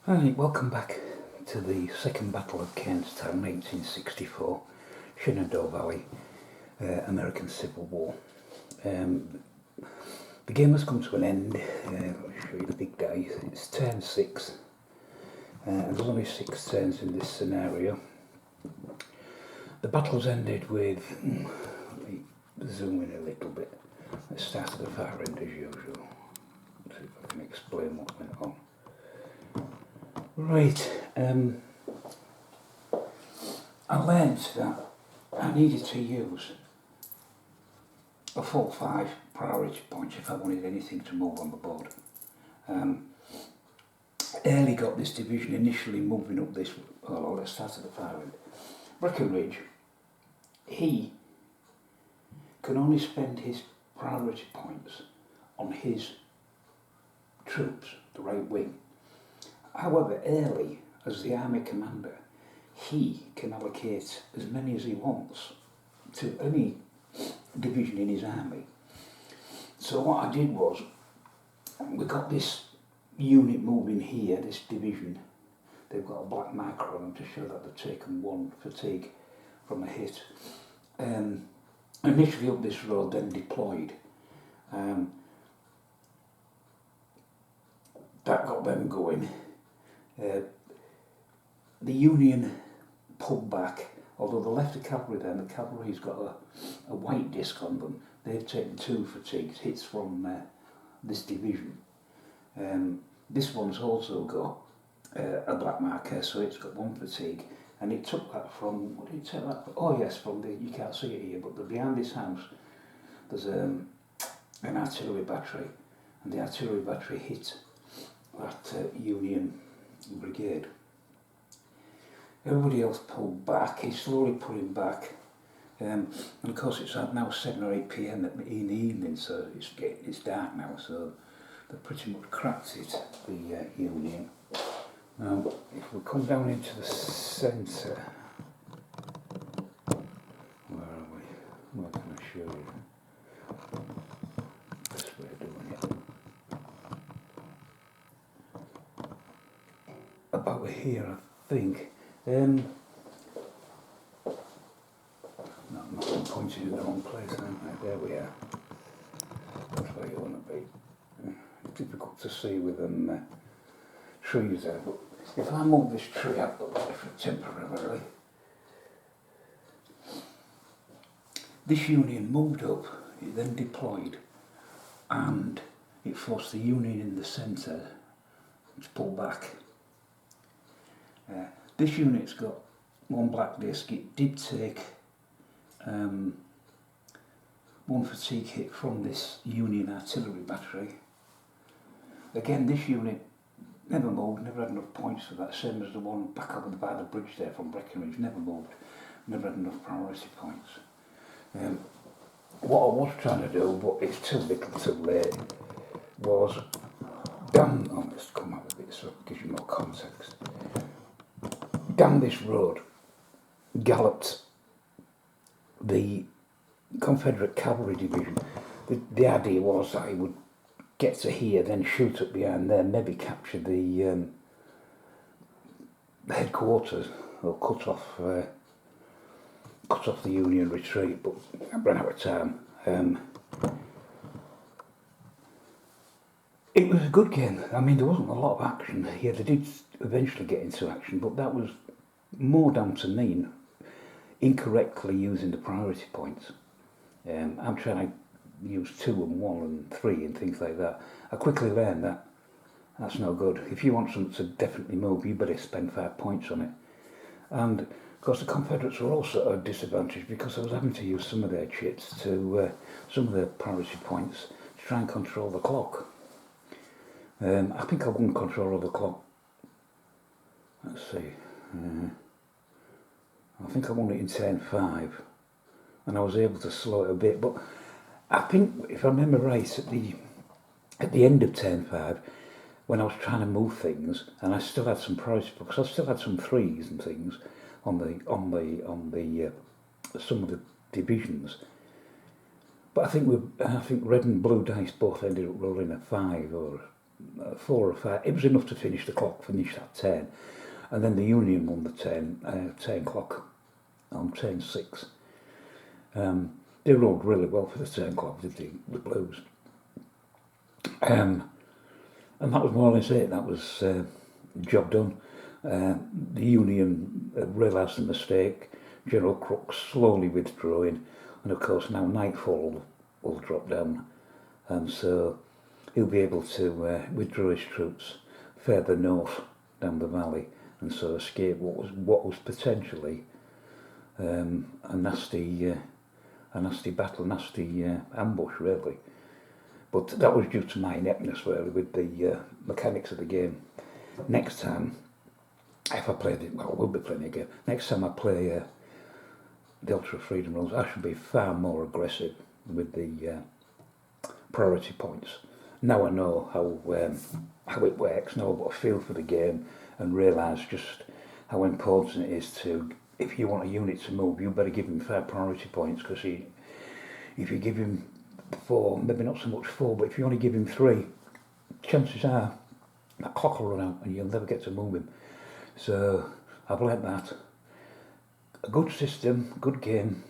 Hi, welcome back to the Second Battle of Kernstown, 1864, Shenandoah Valley, American Civil War. The game has come to an end. I'll show you the big dice. It's turn 6, and there's only 6 turns in this scenario. The battle's ended with, let me zoom in a little bit. Let's start at the far end as usual. See if I can explain what went on. Right, I learned that I needed to use a full 5 priority points if I wanted anything to move on the board. Early got this division initially moving up this, well, let's start at the far end. Breckenridge, he can only spend his priority points on his troops, the right wing. However, Early, as the army commander, he can allocate as many as he wants to any division in his army. So what I did was, we got this unit moving here, this division. They've got a black marker on them to show that they've taken 1 fatigue from a hit. Initially up this road, then deployed. That got them going. The Union pulled back, although they left the cavalry there, and the cavalry's got a white disc on them. They've taken 2 fatigues, hits from this division. This one's also got a black marker, so it's got 1 fatigue, and it took that from, what did it take that from? Oh yes, from the, you can't see it here, but behind this house there's an artillery battery, and the artillery battery hit that Union brigade. Everybody else pulled back. He's slowly pulling back, and of course it's now 7 or 8 p.m. in the evening, so it's dark now. So they pretty much cracked it, the Union. Now, if we come down into the centre, where are we? What can I show you? Best way of doing it. About here, I think. No, I'm not pointing in the wrong place. There we are. That's where you want to be. It's difficult to see with them trees there, but if I move this tree up the way temporarily, this Union moved up, it then deployed, and it forced the Union in the centre to pull back. This unit's got 1 black disc. It did take 1 fatigue hit from this Union artillery battery. Again, this unit never moved, never had enough points for that, same as the one back over by the bridge there from Breckenridge, never moved, never had enough priority points. What I was trying to do, but it's too little too late, was let's come out a bit so it gives you more context. Down this road galloped the Confederate Cavalry Division. The idea was that he would get to here, then shoot up behind there, maybe capture the headquarters, or cut off the Union retreat, but I ran out of time. It was a good game. I mean, there wasn't a lot of action here. They did eventually get into action, but that was more down to me incorrectly using the priority points. I'm trying to use 2 and 1 and 3 and things like that. I quickly learned that that's no good. If you want something to definitely move, you better spend 5 points on it. And of course the Confederates were also at a disadvantage because I was having to use some of their chips to, some of their priority points to try and control the clock. I think I won control of the clock. Let's see. I think I won it in turn 5, and I was able to slow it a bit. But I think, if I remember right, at the end of turn 5, when I was trying to move things, and I still had some priority because I still had some 3s and things on the some of the divisions. But I think red and blue dice both ended up rolling a 5 or 4 or 5. It was enough to finish the clock, finish at 10. And then the Union won the 10 o'clock on turn 6. They rode really well for the 10 o'clock, did the Blues. And that was more or less it. That was job done. The Union realised the mistake. General Crook slowly withdrawing, and of course now nightfall will drop down, and so he'll be able to withdraw his troops further north down the valley, and so escape what was potentially a nasty battle, nasty ambush really. But that was due to my ineptness really with the mechanics of the game. Next time, if I play it, well, I will be playing it again. Next time I play the Ultra Freedom rules, I should be far more aggressive with the priority points. Now I know how it works, now I've got a feel for the game and realise just how important it is to, if you want a unit to move, you better give him 5 priority points, because if you give him 4, maybe not so much 4, but if you only give him 3, chances are that clock will run out and you'll never get to move him. So I've learnt that. A good system, good game.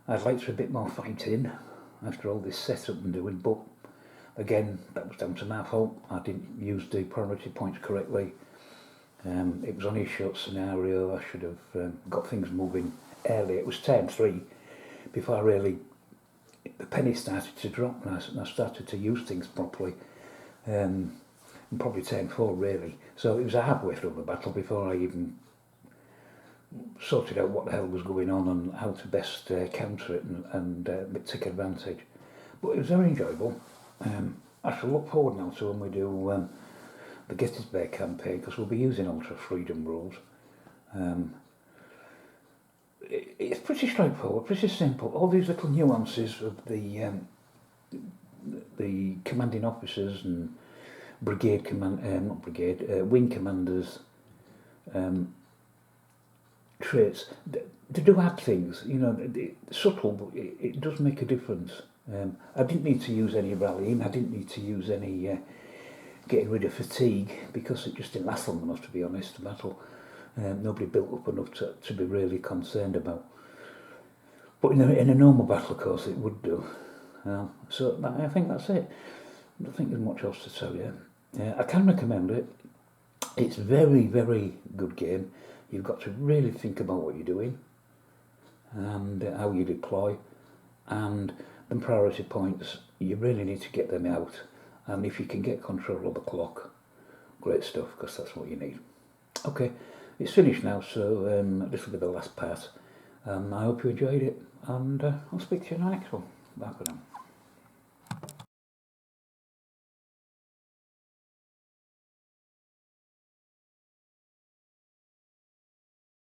I'd like to a bit more fighting after all this setup and doing, but again, that was down to my fault. I didn't use the priority points correctly. It was only a short scenario. I should have got things moving early. It was turn 3 before I really, the penny started to drop and I started to use things properly. And probably turn 4 really. So it was halfway through the battle before I even sorted out what the hell was going on and how to best counter it and take advantage. But it was very enjoyable. I shall look forward now to when we do the Gettysburg campaign, because we'll be using Ultra Freedom rules. It's pretty straightforward, pretty simple. All these little nuances of the commanding officers and brigade wing commanders traits, they do add things, you know, subtle, but it does make a difference. I didn't need to use any rallying, I didn't need to use any getting rid of fatigue, because it just didn't last long enough, to be honest, the battle. Nobody built up enough to be really concerned about. But in a normal battle, of course, it would do. So I think that's it. I don't think there's much else to tell you. I can recommend it. It's very, very good game. You've got to really think about what you're doing and how you deploy, and the priority points, you really need to get them out, and if you can get control of the clock, great stuff, because that's what you need. Okay, it's finished now, so this will be the last part. I hope you enjoyed it, and I'll speak to you in the next one. Bye for now.